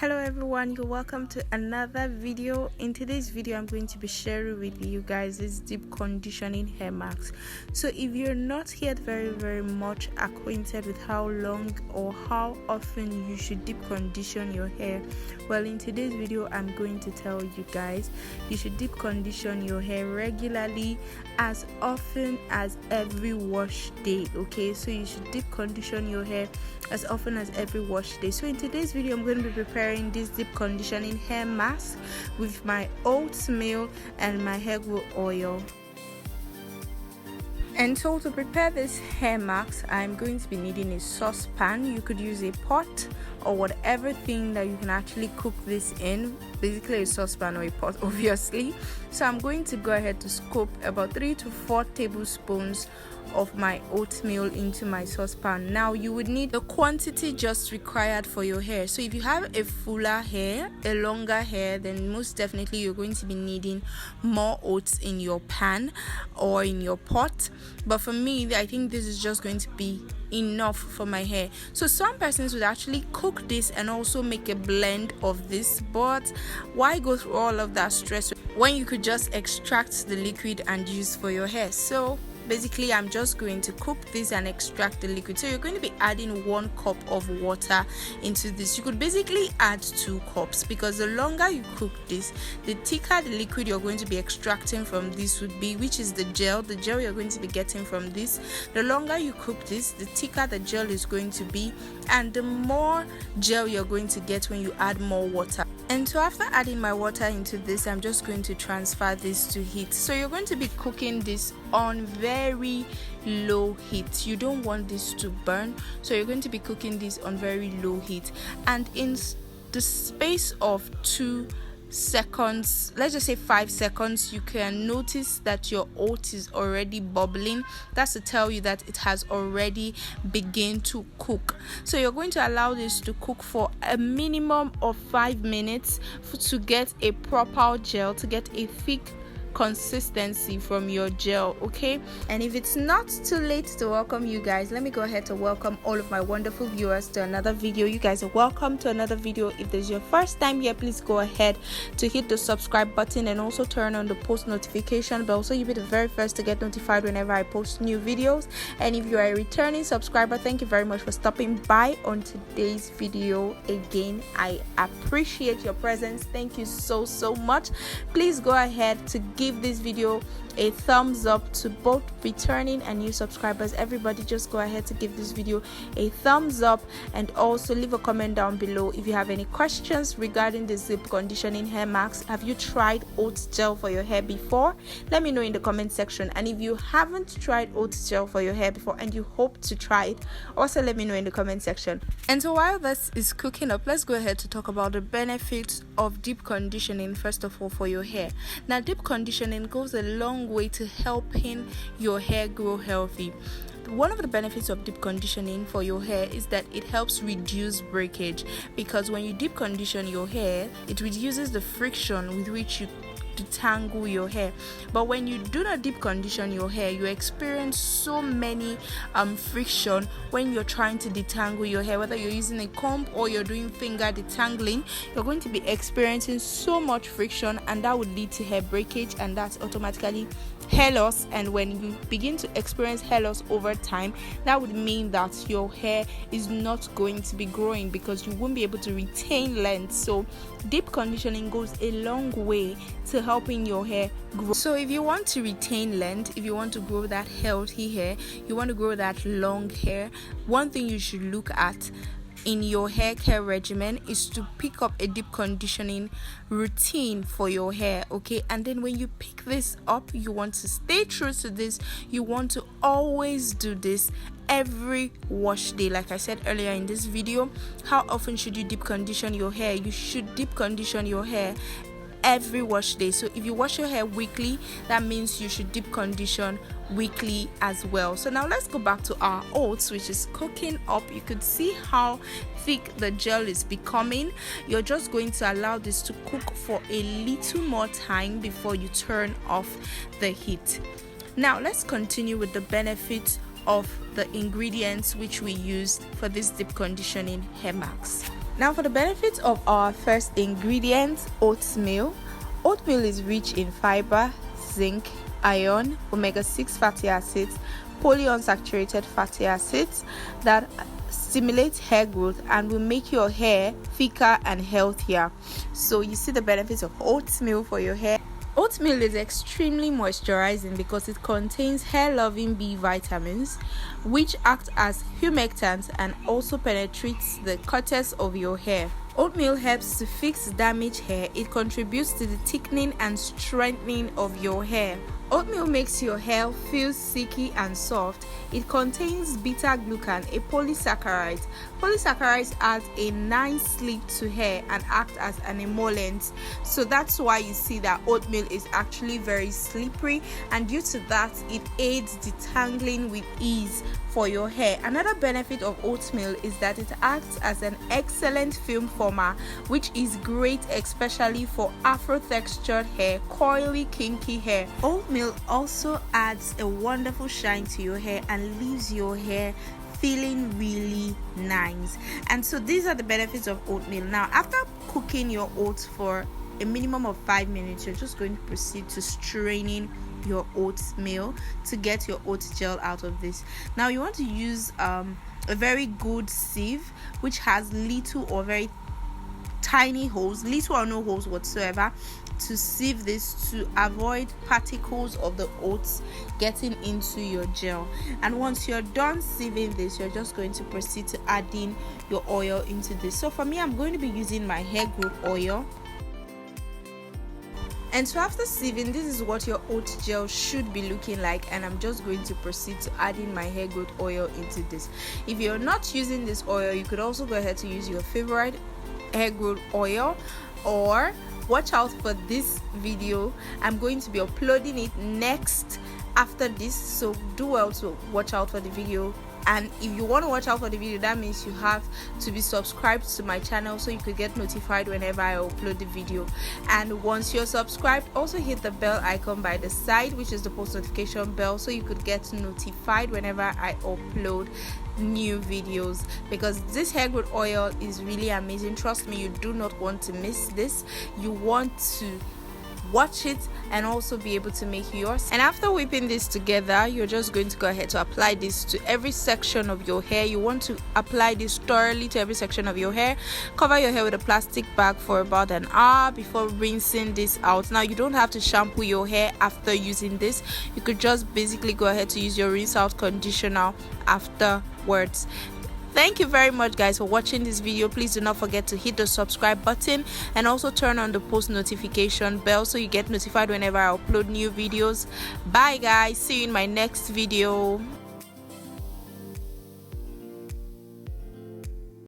Hello everyone, you're welcome to another video. In today's video I'm going to be sharing with you guys this deep conditioning hair mask. So if you're not yet very much acquainted with how long or how often you should deep condition your hair, well, in today's video I'm going to tell you guys you should deep condition your hair regularly, as often as every wash day. Okay, so you should deep condition your hair as often as every wash day. So in today's video I'm going to be preparing this deep conditioning hair mask with my oatmeal and my hair growth oil. And so to prepare this hair mask, I'm going to be needing a saucepan. You could use a pot or whatever thing that you can actually cook this in, basically a saucepan or a pot, obviously. So I'm going to go ahead to scoop about 3 to 4 tablespoons of my oatmeal into my saucepan. Now you would need the quantity just required for your hair. So if you have a fuller hair, a longer hair, then most definitely you're going to be needing more oats in your pan or in your pot. But for me, I think this is just going to be enough for my hair. So some persons would actually cook this and also make a blend of this, but why go through all of that stress when you could just extract the liquid and use for your hair? So basically I'm just going to cook this and extract the liquid. So you're going to be adding 1 cup of water into this. You could basically add 2 cups, because the longer you cook this, the thicker the liquid you're going to be extracting from this would be, which is the gel you're going to be getting from this. The longer you cook this, the thicker the gel is going to be, and the more gel you're going to get when you add more water. And so after adding my water into this, I'm just going to transfer this to heat. So you're going to be cooking this on very low heat. You don't want this to burn, so you're going to be cooking this on very low heat. And in the space of 2 seconds, let's just say 5 seconds, you can notice that your oat is already bubbling. That's to tell you that it has already begun to cook. So you're going to allow this to cook for a minimum of 5 minutes to get a proper gel, to get a thick consistency from your gel. Okay, and if it's not too late to welcome you guys, let me go ahead to welcome all of my wonderful viewers to another video. You guys are welcome to another video. If this is your first time here, please go ahead to hit the subscribe button and also turn on the post notification bell, so you'll be the very first to get notified whenever I post new videos. And if you are a returning subscriber, thank you very much for stopping by on today's video. Again, I appreciate your presence. Thank you so much. Please go ahead to give this video a thumbs up. To both returning and new subscribers, everybody just go ahead to give this video a thumbs up, and also leave a comment down below if you have any questions regarding the deep conditioning hair mask. Have you tried oat gel for your hair before? Let me know in the comment section. And if you haven't tried oat gel for your hair before and you hope to try it, also let me know in the comment section. And so while this is cooking up, let's go ahead to talk about the benefits of deep conditioning. First of all, for your hair, now deep conditioning goes a long way to helping your hair grow healthy. One of the benefits of deep conditioning for your hair is that it helps reduce breakage, because when you deep condition your hair, it reduces the friction with which you detangle your hair. But when you do not deep condition your hair, you experience so many friction when you're trying to detangle your hair. Whether you're using a comb or you're doing finger detangling, you're going to be experiencing so much friction, and that would lead to hair breakage, and that's automatically hair loss. And when you begin to experience hair loss over time, that would mean that your hair is not going to be growing, because you won't be able to retain length. So deep conditioning goes a long way to helping your hair grow. So if you want to retain length, if you want to grow that healthy hair, you want to grow that long hair, one thing you should look at in your hair care regimen is to pick up a deep conditioning routine for your hair. Okay, and then when you pick this up, you want to stay true to this. You want to always do this every wash day. Like I said earlier in this video, how often should you deep condition your hair? You should deep condition your hair every wash day. So if you wash your hair weekly, that means you should deep condition weekly as well. So now let's go back to our oats, which is cooking up. You could see how thick the gel is becoming. You're just going to allow this to cook for a little more time before you turn off the heat. Now let's continue with the benefits of the ingredients which we used for this deep conditioning hair mask. Now for the benefits of our first ingredient, oatmeal. Oatmeal is rich in fiber, zinc, iron, omega-6 fatty acids, polyunsaturated fatty acids that stimulate hair growth and will make your hair thicker and healthier. So you see the benefits of oatmeal for your hair. Oatmeal is extremely moisturizing because it contains hair-loving B vitamins, which act as humectants and also penetrates the cortex of your hair. Oatmeal helps to fix damaged hair. It contributes to the thickening and strengthening of your hair. Oatmeal makes your hair feel silky and soft. It contains beta-glucan, a polysaccharide. Polysaccharides add a nice sleep to hair and act as an emollient. So that's why you see that oatmeal is actually very slippery, and due to that, it aids detangling with ease for your hair. Another benefit of oatmeal is that it acts as an excellent film former, which is great especially for afro-textured hair, coily, kinky hair. Oatmeal also adds a wonderful shine to your hair and leaves your hair feeling really nice. And so these are the benefits of oatmeal. Now, after cooking your oats for a minimum of 5 minutes, you're just going to proceed to straining your oatmeal to get your oat gel out of this. Now you want to use a very good sieve which has little or very tiny holes, little or no holes whatsoever, to sieve this to avoid particles of the oats getting into your gel. And once you're done sieving this, you're just going to proceed to adding your oil into this. So for me, I'm going to be using my hair growth oil. And so after sieving, this is what your oat gel should be looking like, and I'm just going to proceed to adding my hair growth oil into this. If you're not using this oil, you could also go ahead to use your favorite hair growth oil, or watch out for this video. I'm going to be uploading it next after this, so do well to watch out for the video. And if you want to watch out for the video, that means you have to be subscribed to my channel so you could get notified whenever I upload the video. And once you're subscribed, also hit the bell icon by the side, which is the post notification bell, so you could get notified whenever I upload new videos, because this hair growth oil is really amazing. Trust me, you do not want to miss this. You want to watch it and also be able to make yours. And after whipping this together, you're just going to go ahead to apply this to every section of your hair. You want to apply this thoroughly to every section of your hair. Cover your hair with a plastic bag for about an hour before rinsing this out. Now you don't have to shampoo your hair after using this. You could just basically go ahead to use your rinse out conditioner afterwards. Thank you very much, guys, for watching this video. Please do not forget to hit the subscribe button and also turn on the post notification bell so you get notified whenever I upload new videos. Bye guys, see you in my next video.